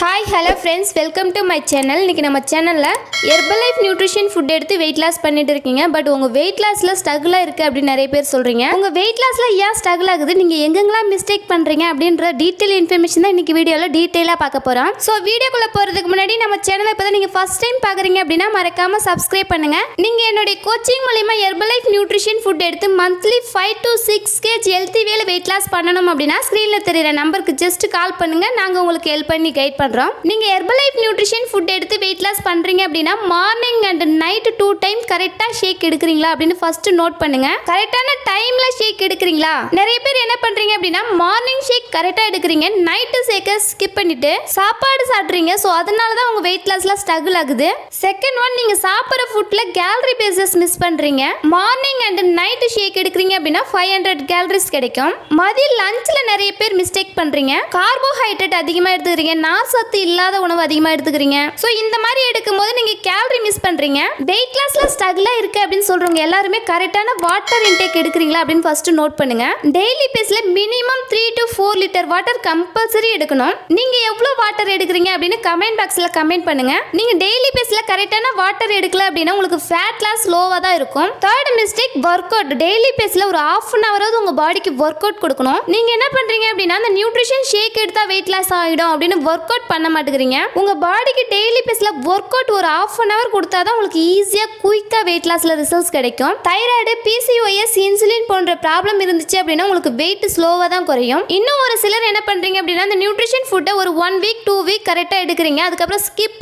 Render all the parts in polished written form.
Hi hello friends, welcome to my channel. இன்றைக்கி நம்ம சேனலில் ஹெர்பலைஃப் நியூட்ரிஷன் ஃபுட் எடுத்து வெயிட் லாஸ் பண்ணிட்டு இருக்கீங்க. பட் உங்கள் வெயிட் லாஸில் ஸ்ட்ரகிளாக இருக்குது அப்படின்னு நிறைய பேர் சொல்கிறீங்க. உங்கள் வெயிட் லாஸில் ஏன் ஸ்ட்ரகிள் ஆகுது, நீங்கள் எங்கெங்கெல்லாம் மிஸ்டேக் பண்ணுறீங்க அப்படின்ற டீட்டெயில் இன்ஃபர்மேஷன் தான் இன்றைக்கி வீடியோவில் டீட்டெயிலாக பார்க்க போகிறோம். ஸோ வீடியோக்குள்ளே போகிறதுக்கு முன்னாடி நம்ம சேனலை இப்போ தான் நீங்கள் ஃபஸ்ட் டைம் பார்க்குறீங்க அப்படின்னா மறக்காமல் சப்ஸ்கிரைப் பண்ணுங்கள். நீங்கள் என்னுடைய கோச்சிங் மூலிமா ஹெர்பலைஃப் நியூட்ரிஷன் ஃபுட் எடுத்து மந்த்லி 5 to 6 kg ஹெல்த்தி வேலை வெயிட் லாஸ் பண்ணணும் அப்படின்னா ஸ்க்ரீனில் தெரிகிற நம்பருக்கு ஜஸ்ட் கால் பண்ணுங்கள். நாங்கள் உங்களுக்கு ஹெல்ப் பண்ணி கைட் பண்ணுறோம். நீங்க ஹெர்பலைஃப் நியூட்ரிஷன் ஃபுட் எடுத்து வெயிட் லாஸ் பண்றீங்க அப்படின்னா மார்னிங் அண்ட் நைட் 2 டைம் கரெக்டா ஷேக் எடுக்கிறீங்களா அப்படின்னு ஃபர்ஸ்ட் நோட் பண்ணுங்க. கரெக்டான டைம்ல ஷேக் எடுக்கிறீங்களா? நிறைய பேர் என்ன பண்றீங்க அப்படின்னா மார்னிங் ஷேக் கரெக்டா எடுக்கிறீங்க, நைட் ஷேக்கை ஸ்கிப் பண்ணிட்டு சாப்பாடு சாப்பிட்றீங்க. ஸோ அதனால தான் உங்க வெயிட் லாஸ்ல ஸ்ட்ரகிள் ஆகுது. செகண்ட் ஒன், நீங்க சாப்பிட்ற ஃபுட்ல கேலரி பேசஸ் மிஸ் பண்றீங்க. மார்னிங் அண்ட் நைட் ஷேக் எடுக்கிறீங்க அப்படின்னா 500 கேலரிஸ் கிடைக்கும். மதிய லஞ்ச்ல நிறைய பேர் மிஸ்டேக் பண்றீங்க. கார்போஹைட்ரேட் அதிகமாக எடுத்துக்கிறீங்க, நார் சத்து இல்லாத உணவு அதிகமாக எடுத்துக்கிறீங்க. ஸோ இந்த மாதிரி எடுக்கும்போது நீங்க கேலரி மிஸ் பண்றீங்க. வெயிட் லாஸ்ல ஸ்ட்ரகிளா இருக்கு அப்படின்னு சொல்றவங்க எல்லாருமே கரெக்டான வாட்டர் இன்டேக் எடுக்கிறீங்களா அப்படின்னு ஃபர்ஸ்ட் நோட் பண்ணுங்க. டெய்லி பேஸ்ல minimum 3 to 4 litre water compulsory எடுக்கணும். நீங்க எவ்வளவு வாட்டர் எடுக்கிறீங்க அப்படின்னு கமெண்ட் பாக்ஸ்ல கமெண்ட் பண்ணுங்க. நீங்க டெய்லி பேஸ்ல கரெக்டான வாட்டர் எடுக்கல அப்படின்னா உங்களுக்கு ஃபேட் லாஸ் லோவா தான் இருக்கும். Third mistake, work out. Daily பேஸ்ல ஒரு ½ an hour உங்க பாடிக்கு ஒர்க் அவுட் கொடுக்கணும். நீங்க என்ன பண்றீங்க அப்படின்னா அந்த நியூட்ரிஷன் ஷேக் எடுத்தா வெயிட் லாஸ் ஆகிடும் அப்படின்னு ஒர்க் அவுட் பண்ண மாட்டேங்கிறீங்க. உங்க பாடிக்கு டெய்லி பேஸ்ல ஒர்க் அவுட் ஒரு ½ an hour கொடுத்தாதான் உங்களுக்கு ஈஸியா குயிக்கா வெயிட் லாஸ்ல ரிசல்ட்ஸ் கிடைக்கும். தைராய்டு, PCOS, இன்சுலின் போன்ற ப்ராப்ளம் இருந்துச்சு அப்படின்னா உங்களுக்கு வெயிட் ஸ்லோவா தான் குறையும். இன்னும் ஒரு சிலர் என்ன பண்றீங்க அப்படின்னா அந்த நியூட்ரிஷன் ஃபுட்டை ஒரு 1 week 2 week கரெக்டா எடுக்கிறீங்க, அதுக்கப்புறம் ஸ்கிப்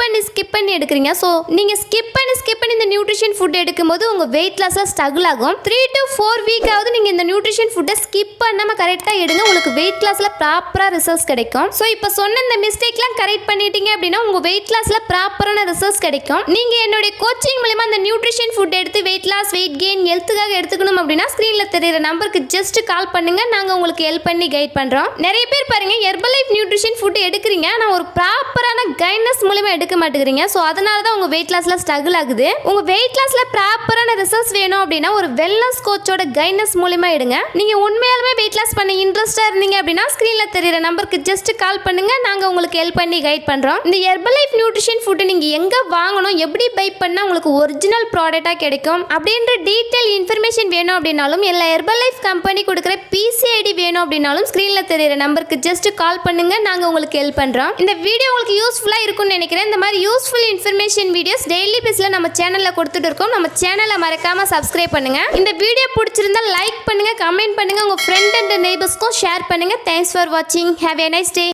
பண்ணி எடுக்கிறீங்க. ஸோ நீங்க ஸ்கிப் பண்ணி இந்த நியூட்ரிஷன் ஃபுட் எடுக்கும்போது உங்க வெயிட் லாஸ்ல ஸ்ட்ரகிள் ஆகும். 3 to 4 week ஆவது நீங்க இந்த நியூட்ரிஷன் ஃபுட்டை ஸ்கிப் பண்ணாம கரெக்டா எடுங்க, உங்களுக்கு வெயிட் லாஸ்ல ப்ராப்பரா ரிசல்ட்ஸ் கிடைக்கும். ஸோ இப்போ சொன்ன இந்த மிஸ்டேக்லாம் கரெக்ட் பண்ணிட்டீங்க அப்படின்னா உங்க வெயிட் லாஸ்ல ப்ராப்பரான ரிசல்ட்ஸ் கிடைக்கும். நீங்க என்னுடைய கோச்சிங் மூலமா அந்த நியூட்ரிஷன் ஃபுட் எடுத்து வெயிட் லாஸ், வெயிட் கெயின், ஹெல்த்துக்காக எடுத்துக்கணும் அப்படின்னா ஸ்கிரீன்ல தெரியுற நம்பருக்கு ஜஸ்ட் கால் பண்ணுங்க, நாங்க உங்களுக்கு ஹெல்ப் பண்ணி கைட் பண்றோம். நிறைய பேர் பாருங்க ஹெர்பலைஃப் நியூட்ரிஷன் ஃபுட் எடுக்கிறீங்க, ஆனா ஒரு ப்ராப்பரான கைட்னஸ் மூலமா எடுக்க மாட்டேங்கிறீங்க. ஸோ அதனால தான் உங்க வெயிட் லாஸ்ல ஸ்ட்ரகிள் ஆகுது. உங்க வெயிட் லாஸ்ல ப்ராப்பரான ரிசல்ட்ஸ் வேணும் அப்படின்னா ஒரு வெல்னஸ் கோச்சோட கைட்னஸ் மூலமா எடுங்க. நீங்க உண்மையாலுமே வெயிட் லாஸ் பண்ண இன்ட்ரெஸ்டா இருந்தீங்க அப்படின்னா ஸ்கிரீன்ல தெரியுற நம்பருக்கு ஜஸ்ட் கால் பண்ணுங்க, நாங்க உங்களுக்கு ஹெல்ப் பண்ணி கைட் பண்றோம். இந்த ஹெர்பலைஃப் நியூட்ரிஷன் ஃபுட் நீங்க எங்க வாங்கணும், எப்படி பை பண்ணா உங்களுக்கு ஒரிஜினல் ப்ராடக்ட்டா கிடைக்கும் அப்படின்ற டீடைல் இன்ஃபர்மேஷன் வேணும் அப்படினாலும் எல்லா ஹெர்பலைஃப் கம்பெனி கொடுக்குற PCID வேணும் அப்படினாலும் ஸ்கிரீன்ல தெரியுற நம்பருக்கு ஜஸ்ட் கால் பண்ணுங்க, நாங்க உங்களுக்கு ஹெல்ப் பண்றோம். இந்த வீடியோ உங்களுக்கு யூஸ்ஃபுல்லா இருக்கும்னு நினைக்கிறேன். இந்த மாதிரி யூஸ்ஃபுல் இன்ஃபர்மேஷன் வீடியோஸ் டெய்லி பேஸ்ல நம்ம சேனல்ல கொடுத்துட்டு இருக்கோம். நம்ம சேனலை மறக்காம சப்ஸ்கிரைப் பண்ணுங்க. இந்த வீடியோ பிடிச்சிருந்தா லைக் பண்ணுங்க, கமெண்ட் பண்ணுங்க, உங்க ஃப்ரெண்ட் அண்ட் நெய்பர்ஸ்க்கும் ஷேர் பண்ணுங்க. தேங்க்ஸ் ஃபார் வாட்சிங். Have a nice day.